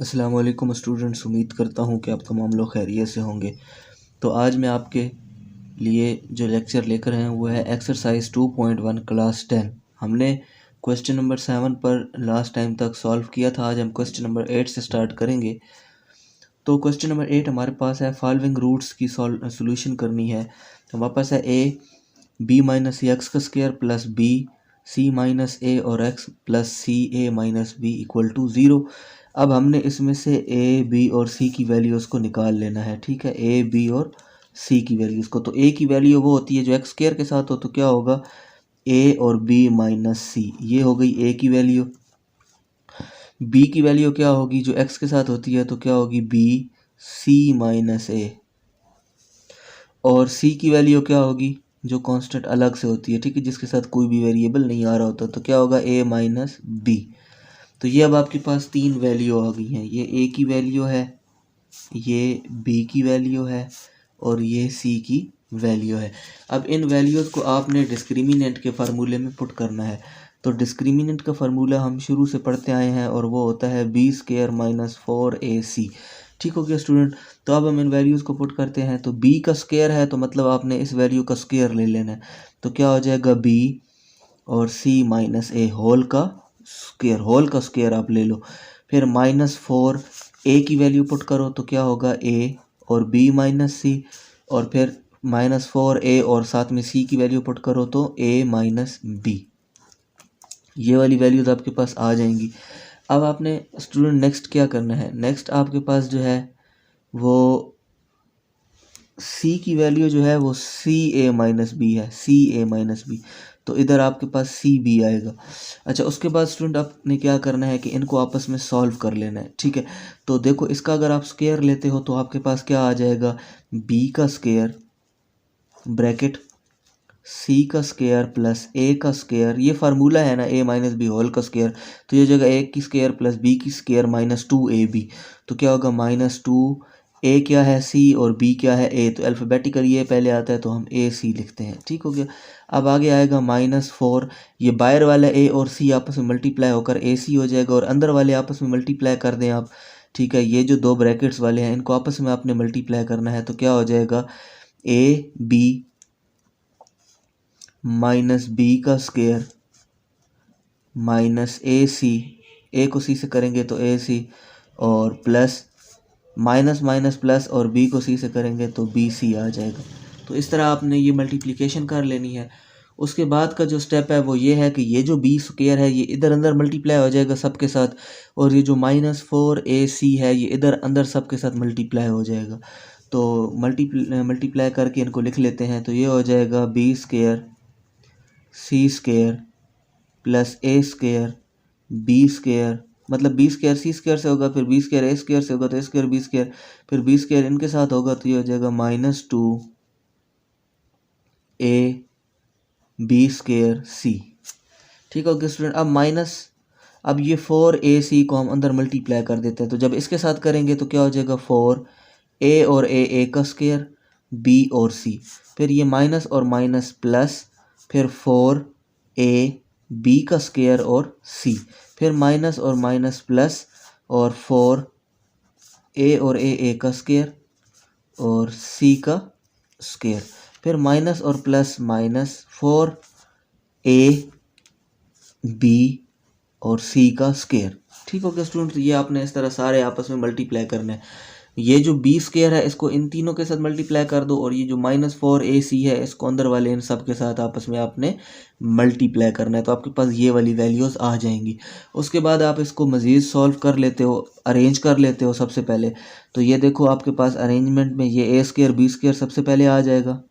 अस्सलाम वालेकुम स्टूडेंट्स, उम्मीद करता हूँ कि आप तमाम लोग खैरियत से होंगे। तो आज मैं आपके लिए जो लेक्चर लेकर आया हूँ वो है एक्सरसाइज 2.1 क्लास 10। हमने क्वेश्चन नंबर 7 पर लास्ट टाइम तक सॉल्व किया था। आज हम क्वेश्चन नंबर 8 से स्टार्ट करेंगे। तो क्वेश्चन नंबर 8 हमारे पास है, फॉलोइंग रूट्स की सोल्यूशन करनी है। तो हमारे पास है A B minus C X का square plus B C minus A और X plus C A minus B equal to 0। अब हमने इसमें से ए बी और सी की वैल्यूज़ को निकाल लेना है। ठीक है, ए बी और सी की वैल्यूज़ को। तो ए की वैल्यू वो होती है जो एक्स स्क्वायर के साथ हो, तो क्या होगा ए और बी माइनस सी, ये हो गई ए की वैल्यू। बी की वैल्यू क्या होगी जो एक्स के साथ होती है, तो क्या होगी बी सी माइनस ए। और सी की वैल्यू क्या होगी जो कांस्टेंट अलग से होती है, ठीक है, जिसके साथ कोई भी वेरिएबल नहीं आ रहा होता, तो क्या होगा ए माइनस बी। तो ये अब आपके पास तीन वैल्यू आ गई हैं। ये ए की वैल्यू है, ये बी की वैल्यू है और ये सी की वैल्यू है। अब इन वैल्यूज़ को आपने डिस्क्रिमिनेंट के फार्मूले में पुट करना है। तो डिस्क्रिमिनेंट का फार्मूला हम शुरू से पढ़ते आए हैं और वो होता है बी स्क्वायर माइनस 4ac। ठीक हो गया स्टूडेंट। तो अब हम इन वैल्यूज़ को पुट करते हैं। तो बी का स्क्वायर है तो मतलब आपने इस वैल्यू का स्क्वायर ले लेना है। तो क्या हो जाएगा बी और सी माइनस ए होल का स्क्वायर, होल का स्क्वायर आप ले लो। फिर -4 ए की वैल्यू पुट करो तो क्या होगा ए और बी माइनस सी। और फिर -4 ए और साथ में सी की वैल्यू पुट करो तो ए माइनस बी। ये वाली वैल्यूज आपके पास आ जाएंगी। अब आपने स्टूडेंट नेक्स्ट क्या करना है, नेक्स्ट आपके पास जो है वो सी की वैल्यू जो है वो सी ए माइनस बी है, सी ए माइनस बी। तो इधर आपके पास सी बी आएगा। अच्छा, उसके बाद स्टूडेंट आपने क्या करना है कि इनको आपस में सॉल्व कर लेना है। ठीक है, तो देखो इसका अगर आप स्क्वायर लेते हो तो आपके पास क्या आ जाएगा बी का स्क्वायर ब्रैकेट सी का स्क्वायर प्लस ए का स्क्वायर। ये फार्मूला है ना ए माइनस बी होल का स्क्वायर, तो ये जगह ए की स्क्वायर प्लस बी की स्क्वायर -2ab। तो क्या होगा -2 ए क्या है सी और बी क्या है ए। तो अल्फ़ाबेटिकली ये पहले आता है तो हम ए सी लिखते हैं। ठीक हो गया। अब आगे आएगा -4, ये बाहर वाला ए और सी आपस में मल्टीप्लाई होकर ए सी हो जाएगा और अंदर वाले आपस में मल्टीप्लाई कर दें आप। ठीक है, ये जो दो ब्रैकेट्स वाले हैं इनको आपस में आपने मल्टीप्लाई करना है। तो क्या हो जाएगा ए बी माइनस बी का स्क्वायर माइनस ए सी, ए को सी से करेंगे तो ए सी, और प्लस माइनस माइनस प्लस और बी को सी से करेंगे तो बी सी आ जाएगा। तो इस तरह आपने ये मल्टीप्लिकेशन कर लेनी है। उसके बाद का जो स्टेप है वो ये है कि ये जो बी स्क्वायर है ये इधर अंदर मल्टीप्लाई हो जाएगा सबके साथ, और ये जो -4ac है ये इधर अंदर सबके साथ मल्टीप्लाई हो जाएगा। तो मल्टीप्लाई करके इनको लिख लेते हैं। तो ये हो जाएगा B square C square plus ए स्क्वायर बी स्क्वायर, मतलब बी स्क्वायर सी स्क्वायर से होगा, फिर बी स्क्वायर ए स्क्वायर से होगा तो ए स्क्वायर बी स्क्वायर, फिर बी स्क्वायर इनके साथ होगा तो ये हो जाएगा -2 ए बी स्क्वायर सी। ठीक हो गया स्टूडेंट। अब ये 4ac को हम अंदर मल्टीप्लाई कर देते हैं। तो जब इसके साथ करेंगे तो क्या हो जाएगा 4 ए और ए का स्क्वायर बी और सी, फिर ये माइनस और माइनस प्लस, फिर 4 ए बी का स्क्वायर और सी, फिर माइनस और माइनस प्लस और 4 ए और ए का स्क्वायर और सी का स्क्वायर, फिर माइनस और प्लस माइनस 4 ए बी और सी का स्क्वायर। ठीक हो गया स्टूडेंट। तो ये आपने इस तरह सारे आपस में मल्टीप्लाई करने हैं। ये जो बी स्क्वायर है इसको इन तीनों के साथ मल्टीप्लाई कर दो, और ये जो -4ac है इसको अंदर वाले इन सब के साथ आपस में आपने मल्टीप्लाई करना है। तो आपके पास ये वाली वैल्यूज़ आ जाएंगी। उसके बाद आप इसको मज़ीद सॉल्व कर लेते हो, अरेंज कर लेते हो सबसे पहले। तो ये देखो आपके पास अरेंजमेंट में ये ए स्क्वायर बी स्क्वायर सबसे पहले आ जाएगा।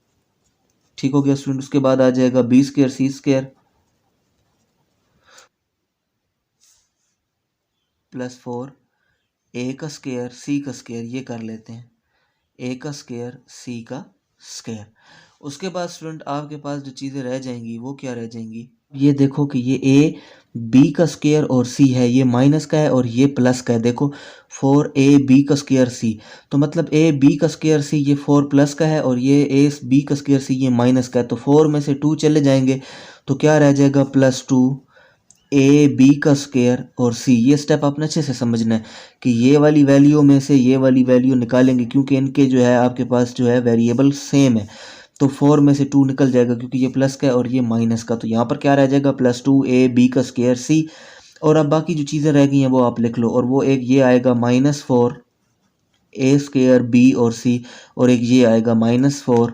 ठीक हो गया स्टूडेंट। उसके बाद आ जाएगा B square C square plus 4 ए का स्क्वायर सी का स्क्वायर, ये कर लेते हैं ए का स्क्वायर सी का स्क्वायर। उसके बाद स्टूडेंट आपके पास जो चीज़ें रह जाएंगी वो क्या रह जाएंगी, ये देखो कि ये ए बी का स्क्वायर और सी है, ये माइनस का है और ये प्लस का है। देखो 4 ए बी का स्क्वायर सी, तो मतलब ए बी का स्क्वायर सी ये 4 प्लस का है और ये ए बी का स्क्वायर सी ये माइनस का है। तो 4 में से 2 चले जाएंगे तो क्या रह जाएगा +2 ए बी का स्क्वायर और सी। ये स्टेप आपने अच्छे से समझना है कि ये वाली वैल्यू में से ये वाली वैल्यू निकालेंगे, क्योंकि इनके जो है आपके पास जो है वेरिएबल सेम है। तो 4 में से 2 निकल जाएगा, क्योंकि ये प्लस का है और ये माइनस का। तो यहाँ पर क्या रह जाएगा, +2 ए बी का स्क्वायर सी। और अब बाकी जो चीज़ें रह गई हैं वो आप लिख लो, और वो एक ये आएगा -4 ए स्क्वायर बी और सी, और एक ये आएगा -4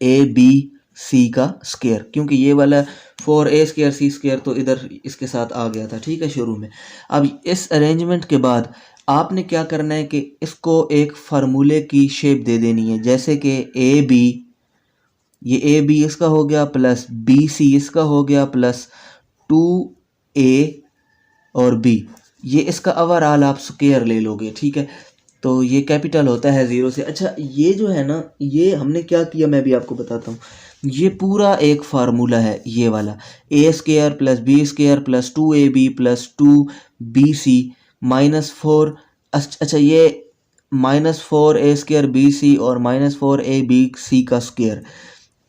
ए बी सी का स्क्वायर, क्योंकि ये वाला 4a स्क्वायर सी स्क्वायर तो इधर इसके साथ आ गया था, ठीक है, शुरू में। अब इस अरेंजमेंट के बाद आपने क्या करना है कि इसको एक फार्मूले की शेप दे देनी है, जैसे कि ए बी, ये ए बी इसका हो गया प्लस बी सी इसका हो गया प्लस 2a और b, ये इसका ओवरऑल आप स्क्वायर ले लोगे, ठीक है। तो ये कैपिटल होता है 0 से। अच्छा, ये जो है ना, ये हमने क्या किया मैं भी आपको बताता हूँ। ये पूरा एक फार्मूला है, ये वाला A square plus B square plus 2ab plus 2bc -4। अच्छा, ये -4a स्क्वायर बी सी और -4ab का स्क्वायर,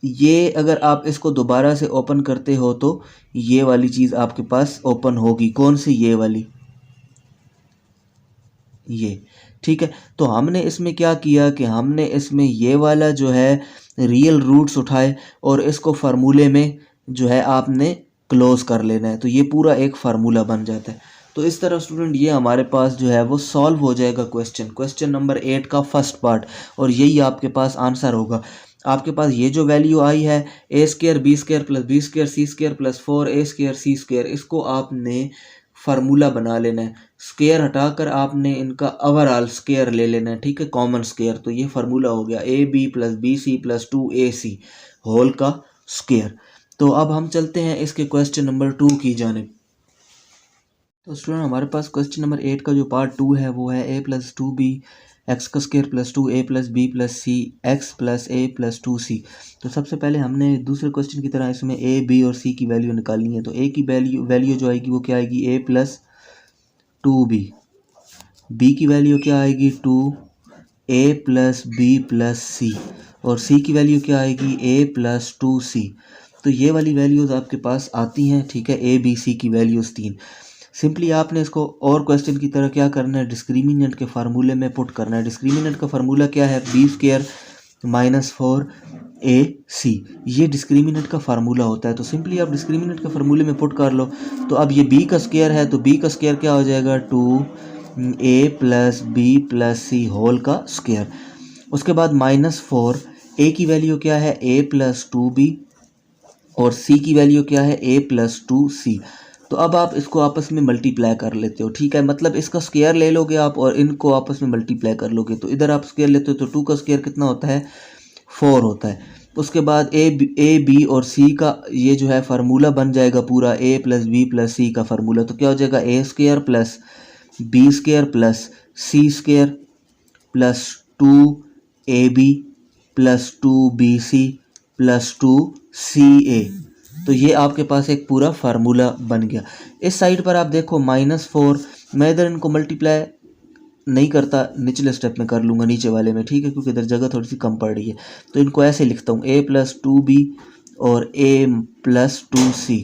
ये अगर आप इसको दोबारा से ओपन करते हो तो ये वाली चीज़ आपके पास ओपन होगी। कौन सी, ये वाली, ये, ठीक है। तो हमने इसमें क्या किया कि हमने इसमें ये वाला जो है रियल रूट्स उठाए और इसको फार्मूले में जो है आपने क्लोज कर लेना है, तो ये पूरा एक फार्मूला बन जाता है। तो इस तरह स्टूडेंट ये हमारे पास जो है वो सॉल्व हो जाएगा क्वेश्चन नंबर 8 का फर्स्ट पार्ट, और यही आपके पास आंसर होगा। आपके पास ये जो वैल्यू आई है A square B square plus B square C square plus 4a square C square, इसको आपने फार्मूला बना लेना है। स्क्वायर हटाकर आपने इनका ओवरऑल स्क्वायर ले लेना है, ठीक है, कॉमन स्क्वायर। तो ये फार्मूला हो गया A B plus B C plus 2ac whole का स्क्वायर। तो अब हम चलते हैं इसके क्वेश्चन नंबर 2 की जानिब। तो स्टूडेंट हमारे पास क्वेश्चन नंबर 8 का जो पार्ट 2 है वो है a प्लस 2b एक्स का square plus 2a plus B plus C X plus a plus 2c। तो सबसे पहले हमने दूसरे क्वेश्चन की तरह इसमें a b और c की वैल्यू निकालनी है। तो a की वैल्यू जो आएगी वो क्या आएगी, a प्लस 2b, b की वैल्यू क्या आएगी 2a plus b plus c, और c की वैल्यू क्या आएगी a प्लस 2c। तो ये वाली वैल्यूज़ आपके पास आती हैं, ठीक है, a b c की वैल्यूज़ 3। सिंपली आपने इसको और क्वेश्चन की तरह क्या करना है, डिस्क्रिमिनेंट के फार्मूले में पुट करना है। डिस्क्रिमिनेंट का फार्मूला क्या है, बी स्क्वायर -4ac, ये डिस्क्रिमिनेंट का फार्मूला होता है। तो सिंपली आप डिस्क्रिमिनेंट के फार्मूले में पुट कर लो। तो अब ये b का स्क्वायर है, तो b का स्क्वायर क्या हो जाएगा 2a प्लस बी प्लस सी होल का स्क्वायर। उसके बाद -4, a की वैल्यू क्या है a प्लस 2b और c की वैल्यू क्या है a प्लस 2c। तो अब आप इसको आपस में मल्टीप्लाई कर लेते हो, ठीक है, मतलब इसका स्क्वायर ले लोगे आप और इनको आपस में मल्टीप्लाई कर लोगे। तो इधर आप स्क्वायर लेते हो तो 2 का स्क्वायर कितना होता है 4 होता है। उसके बाद ए बी और सी का ये जो है फार्मूला बन जाएगा पूरा a plus B plus C का फार्मूला। तो क्या हो जाएगा a square plus B square plus C square plus 2ab plus 2bc plus 2ca। तो ये आपके पास एक पूरा फार्मूला बन गया। इस साइड पर आप देखो -4, मैं इधर इनको मल्टीप्लाई नहीं करता, निचले स्टेप में कर लूँगा, नीचे वाले में, ठीक है, क्योंकि इधर जगह थोड़ी सी कम पड़ रही है। तो इनको ऐसे लिखता हूँ a प्लस 2b और a प्लस 2c।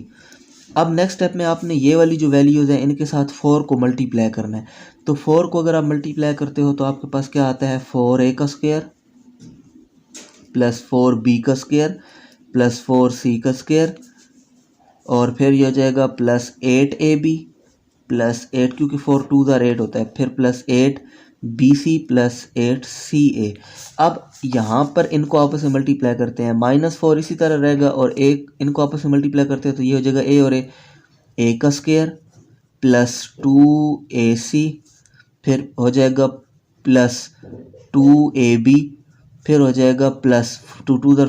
अब नेक्स्ट स्टेप में आपने ये वाली जो वैल्यूज़ हैं इनके साथ 4 को मल्टीप्लाई करना है। तो 4 को अगर आप मल्टीप्लाई करते हो तो आपके पास क्या आता है 4a का स्क्वायर प्लस 4b का स्क्वायर प्लस 4c का स्क्वायर, और फिर ये हो जाएगा प्लस 8ab प्लस 8, क्योंकि 4 2 8 होता है, फिर प्लस 8bc प्लस 8ca। अब यहाँ पर इनको आपस में मल्टीप्लाई करते हैं, -4 इसी तरह रहेगा और एक इनको आपस में मल्टीप्लाई करते हैं तो ये हो जाएगा a और a का स्क्वायर प्लस 2ac, फिर हो जाएगा प्लस 2ab, फिर हो जाएगा प्लस 2 2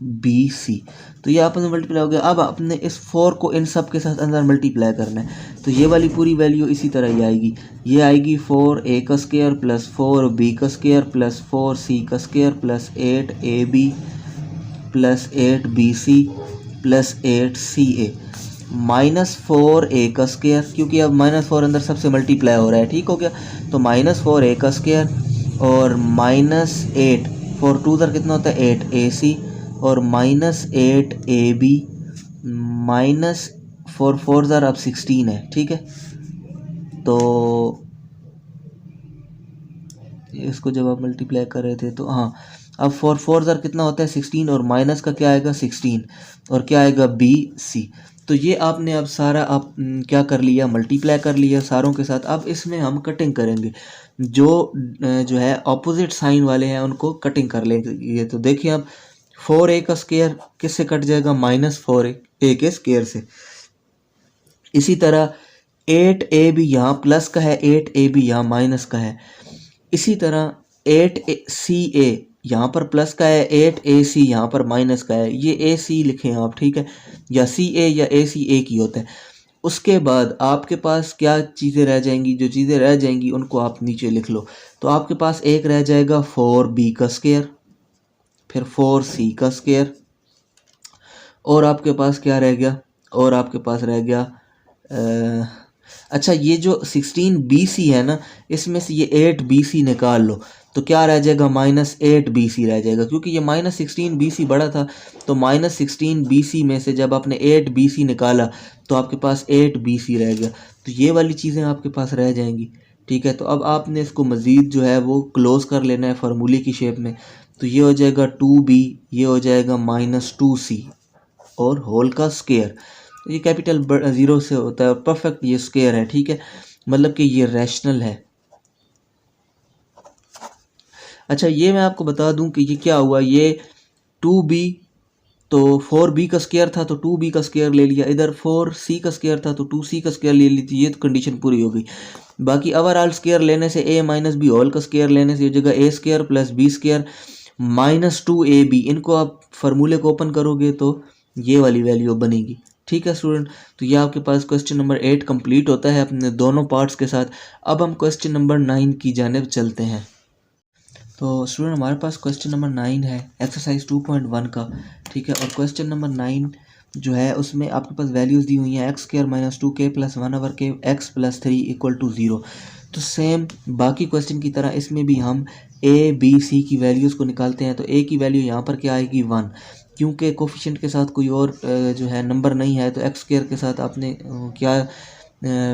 4bc। तो ये आपस में मल्टीप्लाई हो गया। अब आपने इस 4 को इन सब के साथ अंदर मल्टीप्लाई करना है। तो ये वाली पूरी वैल्यू इसी तरह ही आएगी, ये आएगी 4a का स्क्वायर प्लस 4b का स्क्वायर प्लस 4c का square plus 8ab plus 8bc plus 8ca -4a का स्क्वायर, क्योंकि अब -4 अंदर सबसे मल्टीप्लाई हो रहा है, ठीक हो गया। तो -4a का स्क्वायर और -8, 4 2 कितना होता है 8ac और -8ab 4 4 ज़ार अब 16 है, ठीक है। तो इसको जब आप मल्टीप्लाई कर रहे थे तो हाँ, अब 4 4 ज़ार कितना होता है 16, और माइनस का क्या आएगा 16, और क्या आएगा बी सी। तो ये आपने अब सारा आप क्या कर लिया, मल्टीप्लाई कर लिया सारों के साथ। अब इसमें हम कटिंग करेंगे, जो है ऑपोजिट साइन वाले हैं उनको कटिंग कर लेंगे। ये तो देखिए अब 4a का स्क्वायर किससे कट जाएगा, -4a के स्क्वायर से। इसी तरह 8a भी यहाँ प्लस का है, 8a भी यहाँ माइनस का है। इसी तरह 8ca यहाँ पर प्लस का है, 8ac यहाँ पर माइनस का है। ये ac लिखें आप, ठीक है, या ca या ac एक ही होता है। उसके बाद आपके पास क्या चीज़ें रह जाएंगी, जो चीज़ें रह जाएंगी उनको आप नीचे लिख लो। तो आपके पास एक रह जाएगा 4b का स्क्वायर, फिर 4c का स्क्वायर, और आपके पास क्या रह गया, और आपके पास रह गया अच्छा ये जो 16bc है ना, इसमें से ये 8bc निकाल लो तो क्या रह जाएगा, -8bc रह जाएगा, क्योंकि ये -16bc बड़ा था। तो -16bc में से जब आपने 8bc निकाला तो आपके पास 8bc रह गया। तो ये वाली चीज़ें आपके पास रह जाएंगी, ठीक है। तो अब आपने इसको मज़ीद जो है वो क्लोज कर लेना है फार्मूले की शेप में। तो ये हो जाएगा 2b, ये हो जाएगा -2c, और होल का स्क्वायर। ये कैपिटल 0 से होता है, परफेक्ट ये स्क्वायर है, ठीक है, मतलब कि ये रैशनल है। अच्छा ये मैं आपको बता दूं कि ये क्या हुआ, ये 2b, तो 4b का स्क्वायर था तो 2b का स्क्वायर ले लिया, इधर 4c का स्क्वायर था तो 2c का स्क्वायर ले ली थी। ये तो कंडीशन पूरी हो गई। बाकी ओवरऑल स्क्वायर लेने से a माइनस बी होल का स्क्वायर लेने से जगह a square plus b square -2ab, इनको आप फार्मूले को ओपन करोगे तो ये वाली वैल्यू बनेगी, ठीक है स्टूडेंट। तो ये आपके पास क्वेश्चन नंबर 8 कंप्लीट होता है अपने दोनों पार्ट्स के साथ। अब हम क्वेश्चन नंबर 9 की जानिब चलते हैं। तो स्टूडेंट हमारे पास क्वेश्चन नंबर 9 है एक्सरसाइज 2.1 का, ठीक है। और क्वेश्चन नंबर 9 जो है उसमें आपके पास वैल्यूज़ दी हुई हैं x² - 2k + 1/k x + 3 = 0। तो सेम बाकी क्वेश्चन की तरह इसमें भी हम a b c की वैल्यूज़ को निकालते हैं। तो a की वैल्यू यहाँ पर क्या आएगी 1, क्योंकि कोफिशिएंट के साथ कोई और जो है नंबर नहीं है, तो x² के साथ आपने क्या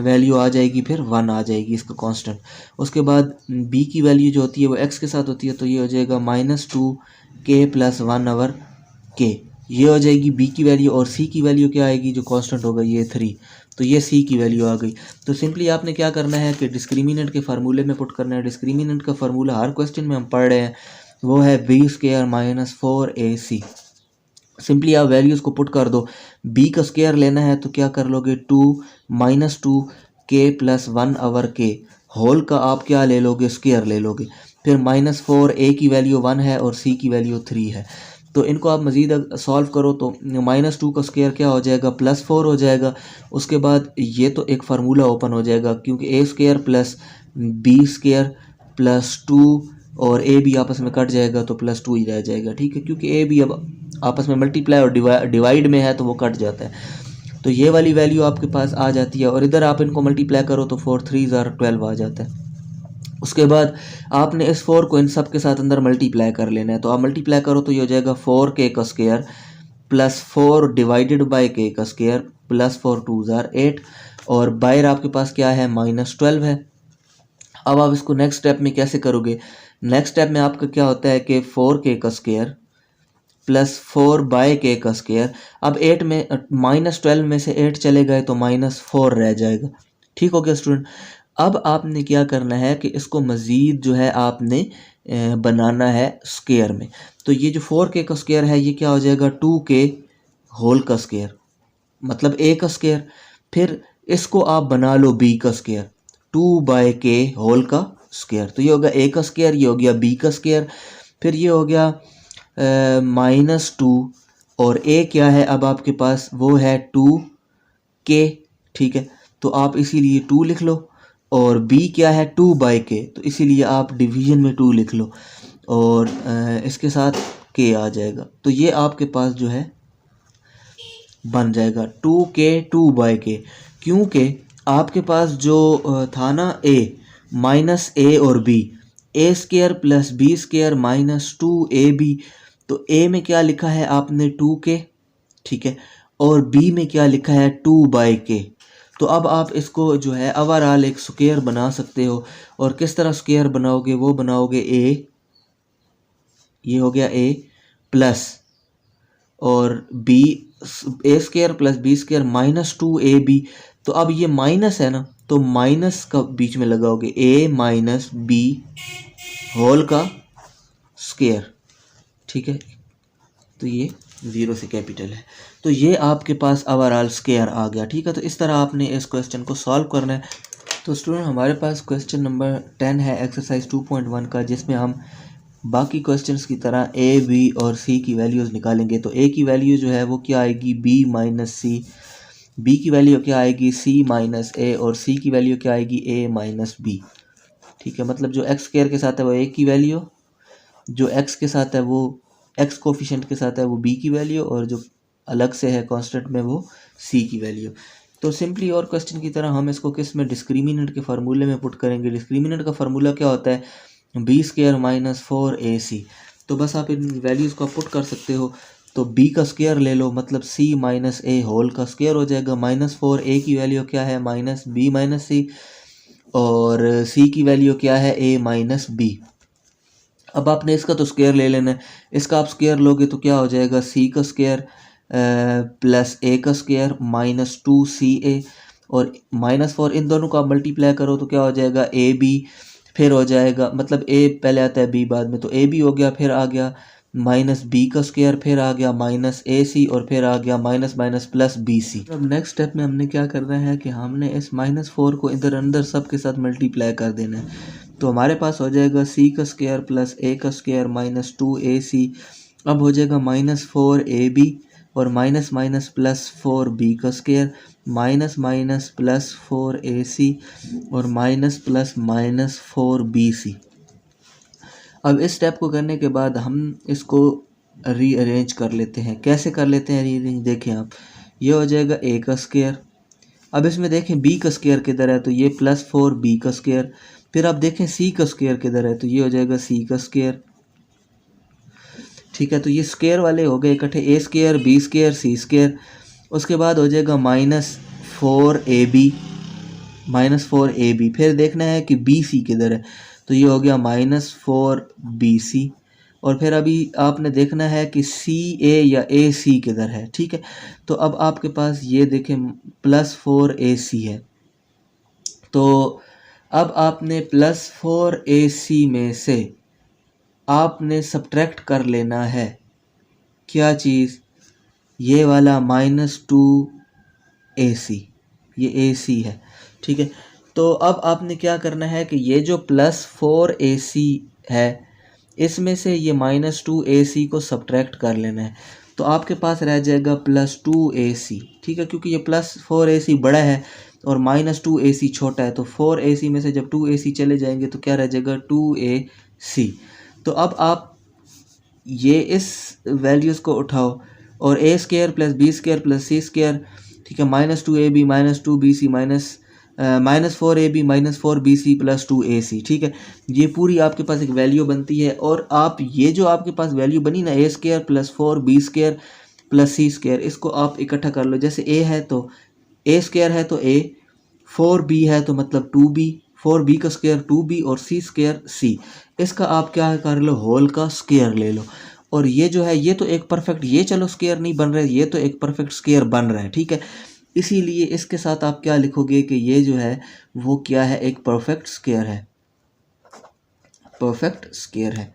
वैल्यू आ जाएगी, फिर 1 आ जाएगी इसका कांस्टेंट। उसके बाद b की वैल्यू जो होती है वो x के साथ होती है, तो ये हो जाएगा -2k + 1/k, ये हो जाएगी b की वैल्यू। और c की वैल्यू क्या आएगी, जो कांस्टेंट होगा ये 3, तो ये c की वैल्यू आ गई। तो सिंपली आपने क्या करना है कि डिस्क्रिमिनेंट के फार्मूले में पुट करना है। डिस्क्रिमिनेंट का फार्मूला हर क्वेश्चन में हम पढ़ रहे हैं, वो है b² - 4ac। सिंपली आप वैल्यूज़ को पुट कर दो। b का स्क्वायर लेना है तो क्या कर लोगे, 2 - 2k + 1/k, होल का आप क्या ले लोगे, स्क्वायर ले लोगे। फिर -4, a की वैल्यू 1 है और c की वैल्यू 3 है। तो इनको आप मज़ीद सॉल्व करो तो -2 का स्क्वायर क्या हो जाएगा, +4 हो जाएगा। उसके बाद ये तो एक फार्मूला ओपन हो जाएगा, क्योंकि a² + b² + 2 और a भी आपस में कट जाएगा तो +2 ही रह जाएगा, ठीक है, क्योंकि a भी अब आपस में मल्टीप्लाई और डिवाइड में है तो वो कट जाता है। तो ये वाली वैल्यू आपके पास आ जाती है, और इधर आप इनको मल्टीप्लाई करो तो 4 3 ज़ार 12 आ जाता है। उसके बाद आपने इस 4 को इन सब के साथ अंदर मल्टीप्लाई कर लेना है। तो आप मल्टीप्लाई करो तो ये हो जाएगा 4k का स्क्वायर +4 डिवाइडेड बाय k का स्क्वायर +4 2 ज़ार 8, और बाहर आपके पास क्या है, -12 है। अब आप इसको नेक्स्ट स्टेप में कैसे करोगे, नेक्स्ट स्टेप में आपका क्या होता है कि 4k का स्क्वायर +4/k का स्क्वायर। अब 8 में -12 में से 8 चले गए तो -4 रह जाएगा, ठीक हो गया स्टूडेंट। अब आपने क्या करना है कि इसको मज़ीद जो है आपने बनाना है स्क्वायर में। तो ये जो 4k का स्क्वायर है ये क्या हो जाएगा, 2k होल का स्क्वायर, मतलब a का स्क्वायर। फिर इसको आप बना लो b का स्क्वायर, 2/k होल का स्क्वायर। तो ये हो गया a का स्क्वायर, ये हो गया b का स्क्वायर। फिर ये हो गया -2, और a क्या है अब आपके पास, वो है 2k, ठीक है। तो आप इसीलिए 2 लिख लो, और b क्या है 2/k, तो इसीलिए आप डिवीजन में 2 लिख लो, और इसके साथ k आ जाएगा। तो ये आपके पास जो है बन जाएगा 2k 2/k, क्योंकि आपके पास जो था ना a और b, a² + b² - 2ab, तो a में क्या लिखा है आपने 2k, ठीक है, और बी में क्या लिखा है 2/k। तो अब आप इसको जो है ओवरऑल एक स्क्वायर बना सकते हो। और किस तरह स्क्वायर बनाओगे, वो बनाओगे ए, ये हो गया ए प्लस और B, A square plus B square minus 2ab। तो अब ये माइनस है ना, तो माइनस का बीच में लगाओगे ए माइनस बी होल का स्क्वायर, ठीक है। तो ये 0 से कैपिटल है। तो ये आपके पास ओवरऑल स्क्वायर आ गया, ठीक है। तो इस तरह आपने इस क्वेश्चन को सॉल्व करना है। तो स्टूडेंट हमारे पास क्वेश्चन नंबर 10 है एक्सरसाइज 2.1 का, जिसमें हम बाकी क्वेश्चंस की तरह ए बी और सी की वैल्यूज़ निकालेंगे। तो ए की वैल्यू जो है वो क्या आएगी, बी माइनस सी, बी की वैल्यू क्या आएगी, सी माइनस ए, और सी की वैल्यू क्या आएगी, ए माइनस बी, ठीक है। मतलब जो एक्स स्क्वायर के साथ है वो ए की वैल्यू, जो एक्स के साथ है वो एक्स कोफिशिएंट के साथ है वो बी की वैल्यू, और जो अलग से है कांस्टेंट में वो सी की वैल्यू। तो सिंपली और क्वेश्चन की तरह हम इसको किस में, डिस्क्रिमिनेंट के फार्मूले में पुट करेंगे। डिस्क्रिमिनेंट का फार्मूला क्या होता है, बी स्क्वायर माइनस 4ac। तो बस आप इन वैल्यूज़ को पुट कर सकते हो। तो b का स्क्वायर ले लो, मतलब c माइनस ए होल का स्क्वायर हो जाएगा। माइनस 4a की वैल्यू क्या है, माइनस b माइनस सी, और c की वैल्यू क्या है, a माइनस बी। अब आपने इसका तो स्क्वायर ले लेना है, इसका आप स्क्वायर लोगे तो क्या हो जाएगा, c का स्क्वायर प्लस a का स्क्वायर माइनस 2ca, और माइनस 4 इन दोनों को आप मल्टीप्लाई करो तो क्या हो जाएगा, ए बी, फिर हो जाएगा, मतलब ए पहले आता है बी बाद में, तो ए बी हो गया, फिर आ गया माइनस बी का स्क्वायर, फिर आ गया माइनस ए सी, और फिर आ गया minus minus plus B C. अब नेक्स्ट स्टेप में हमने क्या करना है कि हमने इस माइनस 4 को इधर अंदर सब के साथ मल्टीप्लाई कर देना है। तो हमारे पास हो जाएगा सी का स्क्वायर प्लस ए का स्क्वायर माइनस 2ac। अब हो जाएगा माइनस 4ab और माइनस माइनस प्लस 4b का square, minus minus plus 4ac और माइनस प्लस माइनस 4bc। अब इस स्टेप को करने के बाद हम इसको रीअरेंज कर लेते हैं। कैसे कर लेते हैं रीअरेंज, देखें आप, ये हो जाएगा ए का स्क्वायर। अब इसमें देखें बी का स्क्वायर किधर है, तो ये प्लस 4b का स्क्वायर। फिर आप देखें सी का स्क्वायर किधर है, तो ये हो जाएगा सी का स्क्वायर, ठीक है। तो ये स्क्वायर वाले हो गए इकट्ठे, ए square B square C square. उसके बाद हो जाएगा माइनस 4ab, माइनस 4ab। फिर देखना है कि बी सी किधर है, तो ये हो गया माइनस 4bc। और फिर अभी आपने देखना है कि सी ए या ए सी किधर है, ठीक है। तो अब आपके पास ये देखें प्लस 4ac है। तो अब आपने प्लस 4ac में से आपने सब्ट्रैक्ट कर लेना है क्या चीज़, ये वाला माइनस 2ac, ये ac है, ठीक है। तो अब आपने क्या करना है कि ये जो प्लस 4ac है इसमें से ये माइनस 2ac को सब्ट्रैक्ट कर लेना है। तो आपके पास रह जाएगा प्लस 2ac, ठीक है, क्योंकि ये प्लस 4ac बड़ा है और माइनस 2ac छोटा है। तो 4ac में से जब 2ac चले जाएंगे तो क्या रह जाएगा 2ac। तो अब आप ये इस वैल्यूज़ को उठाओ और A square plus B square plus C square, ठीक है, minus 2ab minus 2bc minus 4ab minus 4bc plus 2ac, ठीक है। ये पूरी आपके पास एक वैल्यू बनती है। और आप ये जो आपके पास वैल्यू बनी ना, A square plus 4b square plus C square, इसको आप इकट्ठा कर लो। जैसे ए है तो ए स्क्वायर है तो ए, 4b है तो मतलब 2b, 4b का स्क्वायर 2b और सी स्क्वायर सी। इसका आप क्या कर लो, होल का स्क्वायर ले लो। और ये जो है ये तो एक परफेक्ट, ये चलो स्क्वायर नहीं बन रहा है, ये तो एक परफेक्ट स्क्वायर बन रहा है, ठीक है। इसीलिए इसके साथ आप क्या लिखोगे कि ये जो है वो क्या है, एक परफेक्ट स्क्वायर है, परफेक्ट स्क्वायर है।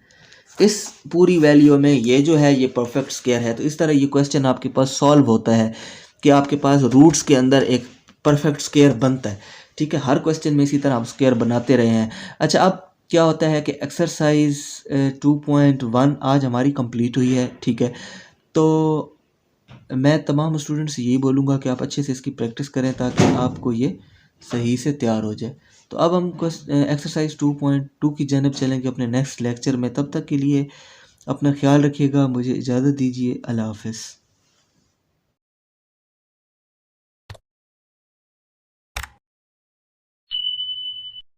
इस पूरी वैल्यू में ये जो है ये परफेक्ट स्क्वायर है। तो इस तरह ये क्वेश्चन आपके पास सॉल्व होता है कि आपके पास रूट्स के अंदर एक परफेक्ट स्क्वायर बनता है, ठीक है। हर क्वेश्चन में इसी तरह आप स्क्वायर बनाते रहे हैं। अच्छा, अब क्या होता है कि एक्सरसाइज 2.1 आज हमारी कंप्लीट हुई है, ठीक है। तो मैं तमाम स्टूडेंट्स से यही बोलूँगा कि आप अच्छे से इसकी प्रैक्टिस करें ताकि आपको ये सही से तैयार हो जाए। तो अब हम एक्सरसाइज 2.2 की जानब चलेंगे अपने नेक्स्ट लेक्चर में। तब तक के लिए अपना ख्याल रखिएगा, मुझे इजाज़त दीजिए, अल्लाह हाफ़िज़।